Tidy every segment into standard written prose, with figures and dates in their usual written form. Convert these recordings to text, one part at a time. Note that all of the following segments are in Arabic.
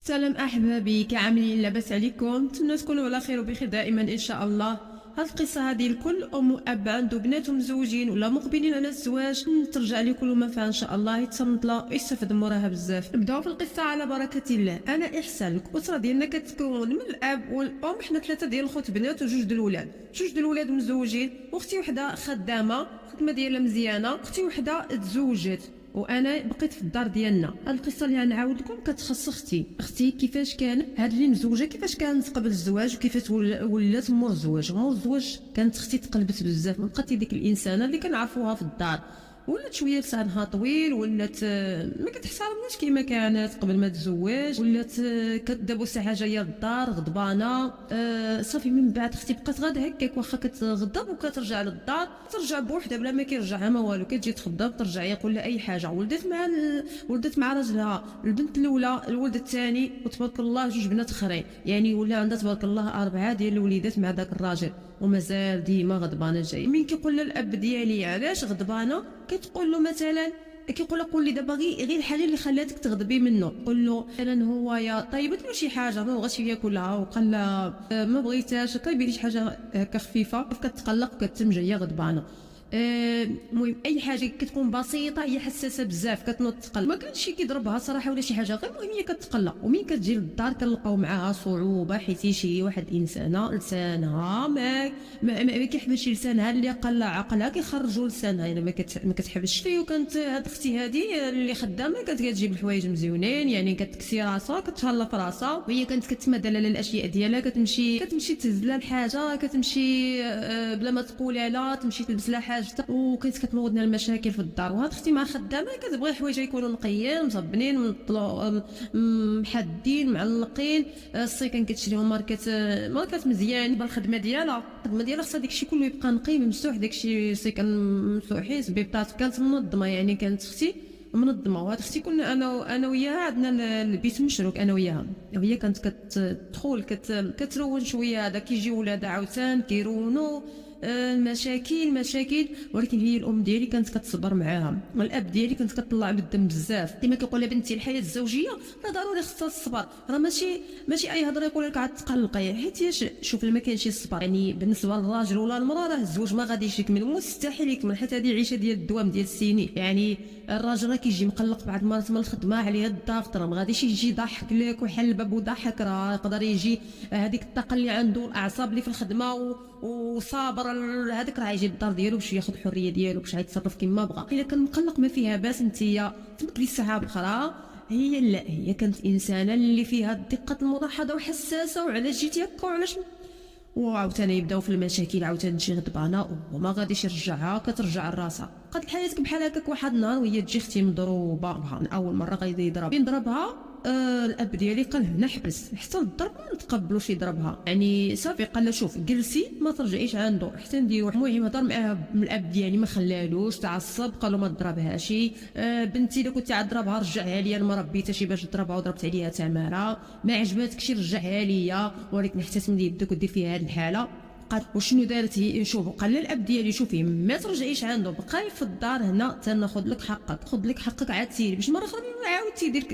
سلام احبابي، كعاملين؟ لاباس عليكم؟ نتمنى تكونوا على خير وبخير دائما ان شاء الله. هاد القصه هذه لكل ام واب عنده بناتهم مزوجين ولا مقبلين على الزواج، ترجع لكل ما فيها ان شاء الله يتصنت لها ويستفد موراها بزاف. نبداو في القصه على بركه الله. انا احسان، الاسره ديالنا كتكون من الاب والام، حنا ثلاثه ديال الخوت بنات وجوج د الولاد. جوج د الولاد مزوجين، واختي وحده خدامه الخدمه ديالها مزيانه، اختي وحده تزوجت وانا بقيت في الدار ديالنا. هاد القصه اللي غنعاود لكم كتخص اختي كيفاش كان هاد اللي مزوجه، كيفاش كانت قبل الزواج وكيفاش ولات مور الزواج كانت اختي تقلبت بزاف، ما بقاتي ديك الانسانه اللي كنعرفوها في الدار، ولات شويه لسانها طويل، ولات ما كتحترمناش كيما كانت قبل ما تزوج، ولات كتدابو حاجه هي للدار غضبانه. صافي من بعد اختي بقات غادا هكاك، واخا كتغضب وكترجع للدار ترجع بوحدها بلا ما كيرجعها ما والو، كتجي تخضب ترجع يقول لها اي حاجه. ولدت مع راجلها، البنت الاولى الولد الثاني، وتبارك الله جوج بنات اخرين، يعني ولا عندها تبارك الله 4 ديال الوليدات مع داك الراجل، ومازال ديما غضبانه جايه. من كيقول لها الاب ديالي علاش غضبانه، كتقول له مثلا، كيقول لها قول لي دابا غير الحاجه اللي خلاتك تغضبي منه. قول له مثلا هو يا طيبت له شي حاجه ما بغاش ياكلها وقال لها ما بغيتهاش، طيبي لي شي حاجه هكا خفيفه، كتقلق وكتم جايه غضبانه. المهم اي حاجه كتكون بسيطه هي حساسه بزاف، كتنوض تقلق. ما كانش كيضربها صراحه ولا شي حاجه، غير المهم هي كتقلق. ومين كتجي للدار كنلقاو معاها صعوبه، حيت شي واحد الانسانه لسانها ما كيحبش لسانها اللي قلع عقلها كيخرجوا لسانها، يعني ما كتحبش فيه. وكانت هاد اختي هذه اللي خدامه كانت كتجيب الحوايج مزيونين، يعني كتكسي راسها كتهلا في راسها، وهي كانت كتمدل على الاشياء ديالها، كتمشي تهز لها الحاجه، كتمشي بلا ما تقولها لا تمشي تلبس لها حاجه، وكانت كتنوضنا المشاكل في الدار. وهاد اختي مع خدامه كتبغي حوايج يكونوا نقيين مصبنين محدين معلقين. الصي كان كتشريهم ماركات مزيان بالخدمه ديالها، خصها داكشي كله يبقى نقي ممسوح، داكشي الصي كان ممسوحين، بيبطات كانت منظمه، يعني كانت اختي منظمه. وهاد اختي كنا انا وياها عندنا البيت مشروك انا وياها، وهي كانت كتدخل كترون شويه، هذا كيجي ولادها عاوتان كيرونوا المشاكل، ولكن هي الام ديالي كانت كتصبر معاها، والاب ديالي كانت كتطلع بالدم بزاف. كما كيقول لها بنتي الحياه الزوجيه راه ضروري خصها الصبر، راه ماشي اي هضره يقول لك عاد تقلقي، حيت شوف لما كاينش الصبر، يعني بالنسبه للراجل ولا المراه راه الزوج ما غاديش يكمل، مستحيل يكمل، حيت هذه عيشه ديال الدوام ديال السنين. يعني الراجل راه كيجي مقلق بعد المرات من الخدمه عليه الضغط، راه ما غاديش يجي يضحك لك ويحل الباب وضحك، راه يقدر يجي هذيك الطاقه اللي عنده، الاعصاب اللي في الخدمه وصابر هذاك راه يجي للدار ديالو باش ياخذ الحريه ديالو، باش يتصرف كما بغى. الا كان مقلق ما فيها باس، نتيا تبدلي السحاب الاخرى. هي كانت انسانه اللي فيها دقه الملاحظه وحساسه، وعلاش جيتي هكا وعلاش، وعاوتاني يبداو في المشاكل، عاوتاني تجي غضبانه وما غاديش يرجعها، كترجع لراسها. قالت حياتك بحال هكاك واحد النهار وهي تجي اختي مضروبه، اول مره غادي يضربها. الاب ديالي قال هنا حبس، حتى الضرب ما نتقبلوش يضربها، يعني صافي قال لها شوف جلسي ما ترجعيش عنده حتى نديرو. المهم هضر معاها من الاب ديالي ما خلالوش، تعصب قال له ما تضربهاش. بنتي الا كنتي عاد ضربها رجعها لي، انا ما ربيتهاش باش تضربها وضربت عليها تماره، ما عجباتكش رجعها لي، ولكن حتى تمد يدك ودير فيها هذه الحاله. قالت وشنو دارت هي؟ شوف قال لها الاب ديالي شوفي ما ترجعيش عنده، بقاي في الدار هنا تناخذ لك حقك، خذ لك حقك عاد سيري، باش مره اخرى عاود تيدير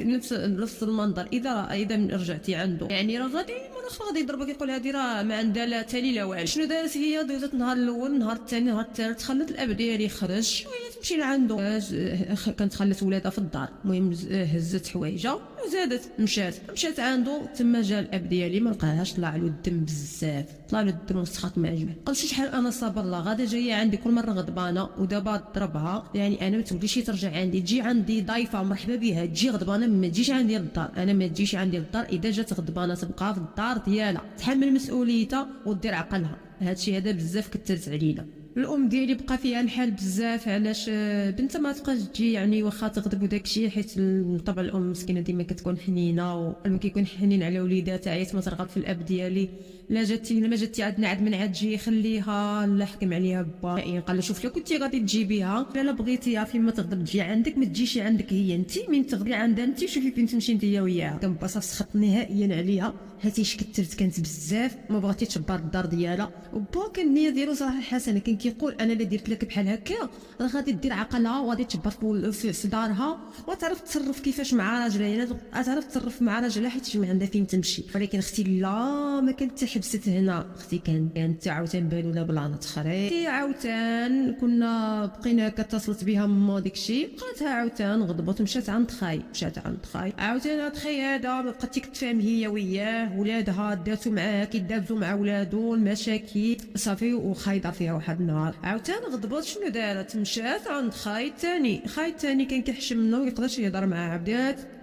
نفس المنظر. اذا رجعتي عنده يعني راه غادي مره اخرى غادي يضربك، يقول هذه راه ما عندها لا تالي لا والو. شنو دارت هي؟ دوزت النهار الاول، النهار الثاني، النهار الثالث، خلت الاب ديالي يخرج شويه تمشي لعنده، كانت خلت ولادها في الدار. المهم هزت حوايجها وزادت مشات عنده، تما جا الاب ديالي ما لقاهاش، طلع له الدم بزاف، طلع له الدم وسخط ما عجبه. قال شحال انا صابر الله، غادا جايه عندي كل مره غضبانه ودابا تضربها، يعني انا ما توليش ترجع عندي، تجي عندي ضيفه مرحبا بها، تجي غضبانه ما تجيش عندي للدار، انا ما تجيش عندي للدار، اذا جات غضبانه تبقى في الدار ديالها تحمل مسؤوليتها ودير عقلها. هادشي هذا بزاف كثرت علينا. الام ديالي بقى فيها الحال بزاف، علاش بنتها ما تبقاش تجي، يعني واخا تغضب وداكشي، حيت طبعا الام مسكينه ديما كتكون حنينه، ولما كيكون حنين على وليداتها عيت ما ترغب في الاب ديالي. لا ما جاتي عندنا عاد من عاد جي خليها، لا حكم عليها با، قال لها شوف لا كنتي غادي تجيبيها لا بغيتيها فيما تغضب تجي عندك، ما تجيش عندك هي، انت من تغضبي عندها انت شوفي فين تمشي انت وياها. كان با سخط نهائيا عليها، هاتي شكترت كانت بزاف، ما بغاتي تشبر الدار ديالها. وبا كان النيه ديالو صراحه حسنه، كان كيقول انا اللي درت لك بحال هكا، راه غادي دير عقلها وغادي تجبر في دارها وتعرف تصرف كيفاش مع راجلها، يعني تعرف تصرف مع راجلها حيت ما عندها فين تمشي. ولكن اختي لا، ما كانت حبست هنا، اختي كانت عاوتاني بالولا بلانات اخرين. عاوتاني كنا بقينا كتصلت بها ماما داكشي، قالتها عاوتاني غضبت مشات عند خاي، عاوتاني هاد خاي هذا ما بقات تتفاهم هي وياه، ولادها داتو معاه كيدابزو مع ولادو المشاكل صافي، وخاي دار فيها واحد النهار عاوتاني غضبت. شنو دارت؟ مشات عند خاي الثاني كان كيحشم منه ويقدرش يهضر معاه،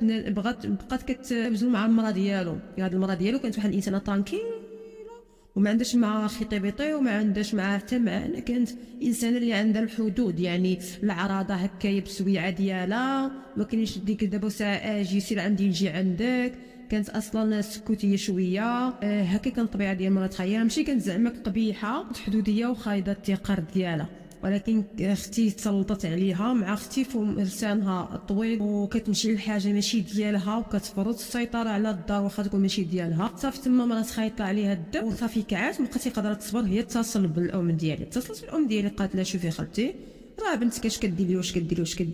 بقات كتبزل مع المراه ديالو. هاد المراه ديالو كانت واحد الانسانه طانكي وما عندهاش مع خطيبتي وما عندهاش معاه حتى معنا، كانت انسانه اللي عندها الحدود، يعني العراضه هكايا بالسويعه ديالها، ما كاينش ديك دابا ساعه اجي سير عندي نجي عندك. كانت اصلا سكوتيه شويه هكا كان الطبيعه ديال مرات خايا، ماشي كانت زعما قبيحه حدوديه وخايضه التقار ديالها، ولكن اختي تسلطت عليها مع اختي لسانها طويل وكتمشي للحاجه ماشي ديالها وكتفرض السيطره على الدار واخا تكون ماشي ديالها. صافي تما مرات خايط طلع عليها الدم وصافي كعات مابقاتش قادره تصبر. هي اتصلت بالام ديالي قالت لها شوفي خالتي، راه بنتك اش كدير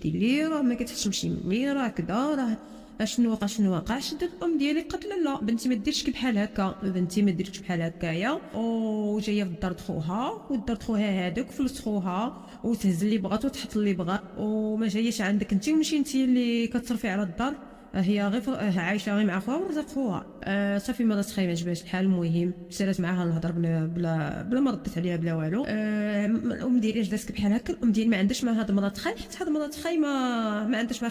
لي راه ما كتحشمش مني، راه كذا، راه اشنو وقع. شدت الام ديالي قالت لها لا بنتي ما ديرش بحال هكا، بنتي ما ديرش بحال هكايا، وجايه في الدار خوها ودار خوها هذاك فلوس خوها وتهز اللي بغات وتحط اللي بغات، وما جايش عندك انت وماشي انت اللي كتصرفي على الدار، هي غير عايشه غير مع خوها ورزق خوها. صافي ما تخيل ما عجبهاش الحال. المهم سالات معاها نهضر بلا ما ردت عليها بلا والو. الام ديالي اش دارت بحال هكا، الام ديالي ما عندهاش مع هاد مرات خاي، حيت هاد مرات خاي ما عندهاش مع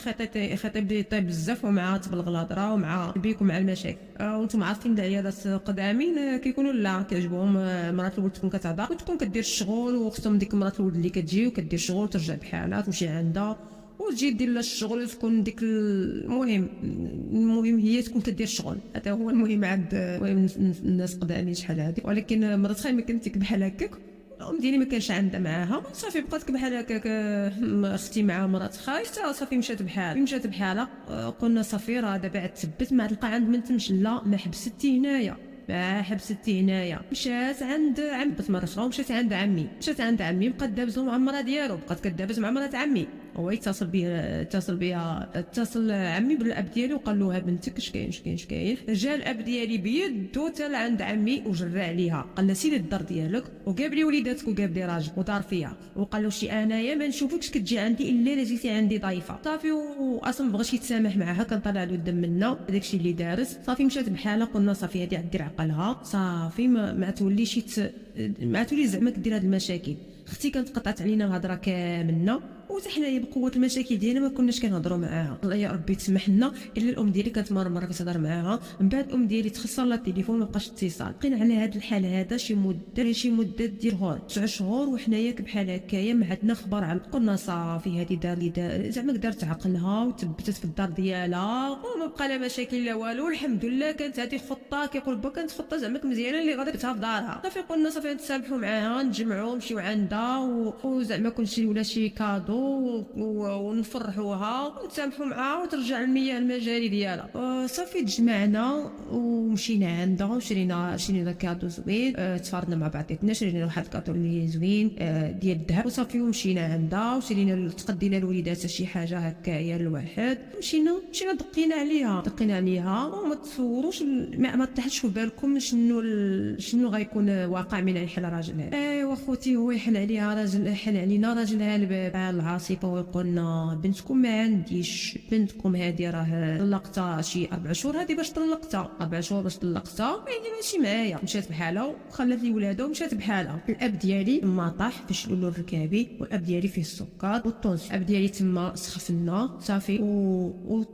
خطيب ديال طيب بزاف، ومع تبلغ الهضره ومع البيك ومع المشاكل. وانتم عارفين العيالات قدامين كيكونوا لا كيعجبهم مرات الولد تكون كتهضر وتكون كدير الشغل، وخصهم ديك مرات الولد اللي كتجي وكدير الشغل وترجع بحالها تمشي عندها وتجي دير لها الشغل وتكون ديك المهم هي تكون كدير الشغل. هذا هو المهم عند الناس قدامين شحال هادي. ولكن مرات خاي ما كنتك بحال هكاك، الام ديالي ما كانش عندها معاها، صافي بقات بحال هكاك. اختي مع مرات خاي صافي مشات بحالها. قلنا صافي راه دابا تثبت ما تلقى عند من تمشي، لا ما حبستي هنايا. مشات عند عم بتمر اخرى ومشات عند عمي بقات دابزو مع المراه ديالو، بقات كدابز مع مرات عمي. هو اتصل عمي بالاب ديالي وقال له ها بنتك اش كاين. جا الاب ديالي بيدو حتى لعند عمي وجرى عليها، قال لها سيري للدار ديالك وجاب لي وليداتك وجاب لي راجل ودار فيها، وقال له شي انايا ما نشوفكش كتجي عندي الا جيتي عندي ضيفه. صافي واصلا مبغاش يتسامح معها، كان طالع له الدم منا داكشي اللي دارت. صافي مشات بحالها، قلنا صافي هادي غدير عقلها، صافي ما توليش زعما كدير هاد المشاكل. اختي كانت قطعت علينا الهضره كاملنا، وحتى حنايا بقوه المشاكل ديالنا ما كناش كنهضروا معاها. الله يا ربي تسمح لنا. الا الام ديالي كانت مره كتهضر معاها، من بعد الام ديالي تخسر لها التليفون ما بقاش اتصال. بقينا على هذا الحال هذا شي مده ديال 9 شهور وحنايا بحال هكايا ما عندنا خبر عن. قلنا صافي هذه دار زعما دارت عقلها وثبتت في الدار ديالها وما بقى لا مشاكل لا والو. الحمد لله كانت هذه خطه كيقول با، كانت خطه زعما مزيانه اللي غادي تبتها في دارها. صافي قلنا صافي نتسامحوا معاها، نجمعوا نمشيو عندها وزعما كلشي ولا شي كادو ونفرحوها ونتسامحوا معها وترجع المياه المجاري ديالها. صافي تجمعنا ومشينا عندها وشرينا كادو زوين، تفارضنا مع بعضياتنا شرينا واحد الكادو اللي زوين ديال الذهب. وصافي ومشينا عندها وشرينا تقدينا الوليدات شي حاجه هكايا الواحد. مشينا دقينا عليها وما تصوروش ما تحطش في بالكم شنو غيكون واقع من يحل راجلها. ايوا خوتي هو يحل علينا راجلها الباب العاصفه ويقولنا بنتكم ما عنديش، بنتكم هذه راه طلقتها شي 4 شهور، هذه باش طلقتها 4 شهور باش طلقتها يعني ماشي معايا. مشات بحالها وخلات لي ولادها ومشات بحالها. الاب ديالي تما طاح في شلول الركابي، والاب ديالي فيه السكر والطونس. الاب ديالي تما سخفنا صافي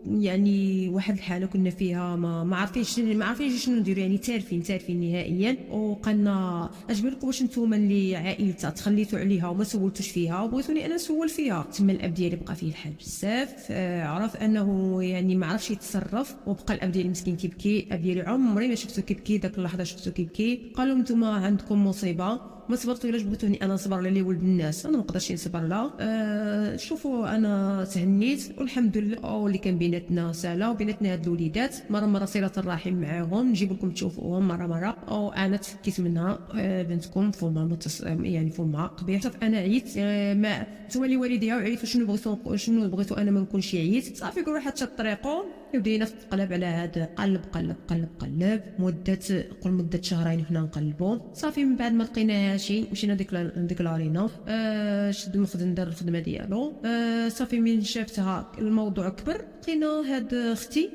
يعني واحد الحاله كنا فيها ما عارفين شنو نديروا، يعني تارفين نهائيا. وقالنا اش بالكم واش نتوما اللي عائلتها تخليتوا عليها وما سولتوش فيها وبغيتوني انا نسول فيها. تما الاب ديالي بقى فيه الحال بزاف، عرف انه يعني ما عرفش يتصرف، وبقى الاب ديالي مسكين كيبكي. الاب ديالي عمري ما شفتو كيبكي، داك اللحظه شفتو كيبكي. قالوا نتوما عندكم مصيبه ما صبرت الا بغيتوني انا نصبر على ولد الناس، انا ما نقدرش نصبر لا. شوفوا انا تهنيت والحمد لله، واللي كان بيناتنا سالا وبيناتنا هاد الوليدات مره صله الرحم معاهم، نجيب لكم تشوفوهم مره وانا تفكيت منها. بنتكم فما يعني فما قبيح. صافي انا عييت. ما نتوما اللي والديها وعييتوا شنو بغيتوا انا ما نكونش عييت. صافي كل واحد شاد طريقو، بدينا في القلب على هذا قلب مده شهرين حنا نقلبوا. صافي من بعد ما لقيناها شي مشينا ديكلارينا. شد المخدم دار الخدمه ديالو. صافي من شافتها الموضوع كبر، لقينا هاد اختي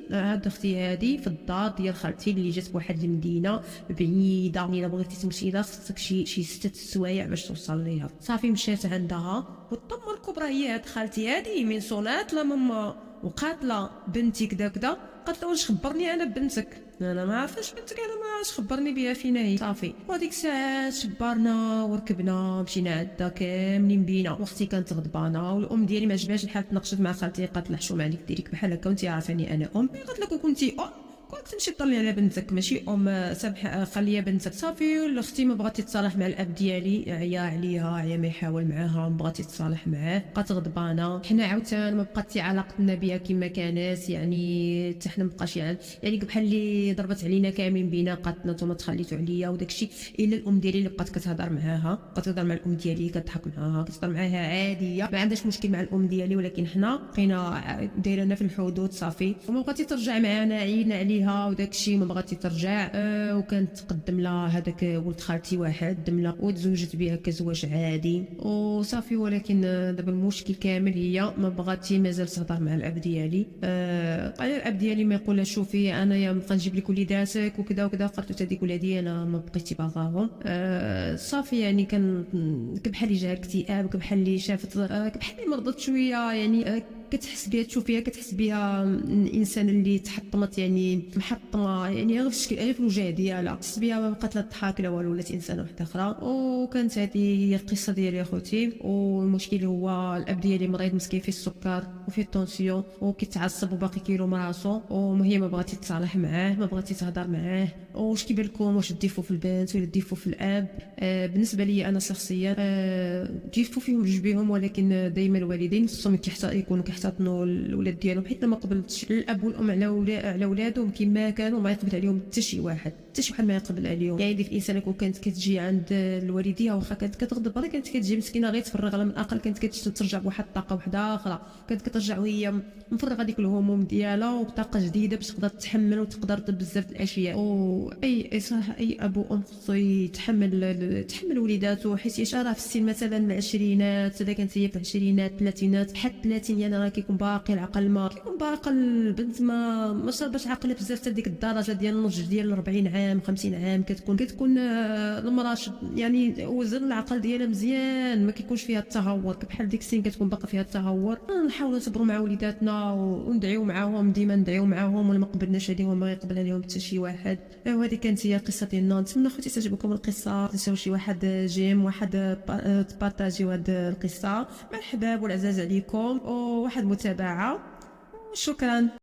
هادي في الدار ديال خالتي اللي جات بواحد المدينه بعيده. الا بغيتي تمشي لها خصك شي 6 سوايع باش توصل ليها. صافي مشات عندها، والطمه الكبرى هي هاد خالتي هادي من صونات لا ماما وقالت لها بنتي كدا كدا. قالت لها واش خبرني انا بنتك؟ انا ما عارفاش بنتك، انا ما عارفاش خبرني بها فينا هي. صافي وهاديك الساعه شبرنا وركبنا مشينا عندها كاملين بينا، واختي كانت غضبانه والام ديالي ما عجبهاش الحال. تناقشت مع خالتي قالت لها حشوم عليك ديريك بحال هكا وانت عارفاني انا ام. قالت لك كنتي كنت تمشي تطلي على بنتك ماشي سامح خليها بنتك. صافي اختي ما بغات تتصالح مع الاب ديالي، عيا عليها عيا ما يحاول معاها، ما بغات تتصالح معاه، بقات غضبانه. حنا عاوتاني ما بقات علاقتنا بها كما كانت، يعني حتى حنا ما بقاش يعني بحال اللي ضربت علينا كاملين بينا. قالت نتوما تخليتوا عليا وداكشي. الا الام ديالي اللي بقات كتهضر معاها، بقات تهضر مع الام ديالي، كتضحك معاها، كتهضر معاها عاديه، ما عندهاش مشكل مع الام ديالي. ولكن حنا بقينا دايرنا في الحدود. صافي وما بغاتش ترجع معنا، عينا عليها وداكشي ما بغاتش ترجع. وكانت تقدم لها هذاك ولد خالتي واحد قدم لها وتزوجت بها كزواج عادي وصافي. ولكن دابا المشكل كامل هي ما بغاتش مازال تهضر مع الاب ديالي. قال الاب ديالي ما يقولها شوفي انا يا نبقى نجيب لك وليداتك وكذا وكذا. قالت له هذيك ولادي انا ما بقيتش باغاهم. صافي يعني كان بحال اللي جاها اكتئاب، بحال اللي شافت، بحال اللي مرضت شويه يعني. كتحس بها تشوفيها كتحس بها الانسان اللي تحطمت يعني محطمه يعني غير في الوجه ديالها. تحس بها ما بقات لا تضحك لا والو، ولات انسانه وحده اخرى. وكانت هذه هي القصه ديالي اخوتي. والمشكل هو الاب ديالي مريض مسكين فيه السكر وفيه الطونسيون وكيتعصب وباقي كيلو من راسو، وهي ما بغاتش تتصالح معاه، ما بغاتش تهضر معاه. واش كيبان لكم؟ واش ديفو في البنت ولا ديفو في الاب؟ بالنسبه لي انا شخصيا ديفو فيهم جوج بهم، ولكن دائما الوالدين خصهم يكونوا كيحتضنوا الاولاد ديالهم، حيت لما قبلتش الاب والام على ولادهم كما كانوا ما يقبل عليهم حتى شي واحد ما يقبل عليهم. يعني ديك الانسانه كون كانت كتجي عند الوالديه واخا كانت كتغضب راه كانت كتجي مسكينه غير تفرغ، على من الاقل كانت كترجع بواحد الطاقه وحده اخرى، كانت كترجع وهي مفرغه ديك الهموم ديالها وبطاقه جديده باش تقدر تحمل وتقدر بزاف الاشياء. واي صراحه اي ابو ام خصو يتحمل وليداتو، حيت راه في السن مثلا العشرينات، اذا كانت هي في العشرينات الثلاثينات حتى 30 يعني راه كيكون باقي العقل، ما كيكون باقي البنت ما شربش عقلها بزاف حتى ديك الدرجه ديال النضج ديال 40 عام 50 عام. كتكون المراه يعني وزن العقل ديالها مزيان، ما كيكونش فيها التهور. بحال ديك السن كتكون باقا فيها التهور. نحاولوا نصبروا مع وليداتنا وندعيو معاهم، ديما ندعيو معاهم، ولا ما قبلناش عليهم ما يقبل عليهم حتى شي واحد. وهذه كانت هي القصه ديالنا. نتمنى خوتي تعجبكم القصه، تنساو شي واحد جيم واحد تبارطاجيو هذه القصه مع الحباب والعزاز عليكم، وواحد متابعه. شكرا.